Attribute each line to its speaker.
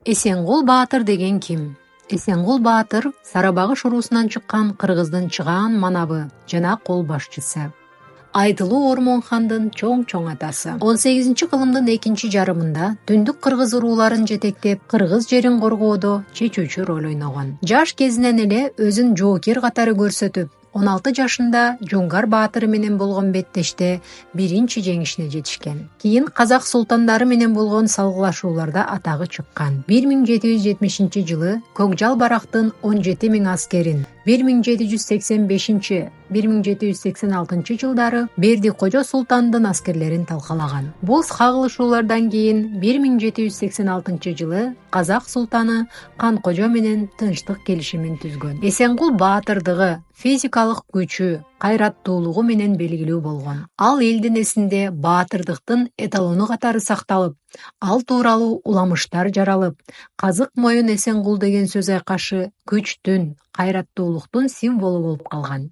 Speaker 1: Эсенгул Баатыр деген ким? Эсенгул Баатыр Сарабагыш уруусунан чыккан кыргыздын чыгаан манабы жана кол башчысы. Айтылуу Ормон хандын чоң атасы. 18-кылымдын экинчи жарымында түндүк кыргыз урууларын жетектеп, кыргыз жерин коргоодо чечүүчү роль ойногон. Жаш кезинен эле өзүн жоокер катары көрсөтүп, 16 жашында Жоңгар Баатыр менен болгон беттеште биринчи жеңишине жетишкен. Кийин казак султандары менен болгон салгылашууларда атагы чыккан. 1770-жылы Көкжал барактын 17 000 аскерин 1785-1786 жылдары Бердикожо султандын аскерлерин талкалаган. Бул кагылышуулардан кийин 1786 жылы казак султаны Канкожо менен тынчтык келишимин түзгөн. Эсенгул Баатырдыгы физикалык күчү, кайраттуулугу менен белгилүү болгон. Ал элдин эсинде баатырдыктын эталону катары сакталып, ал тууралуу уламыштар жаралып, казык моюн Эсенгул деген сөз айкашы күчтүн, кайраттуулуктун символу болуп калган.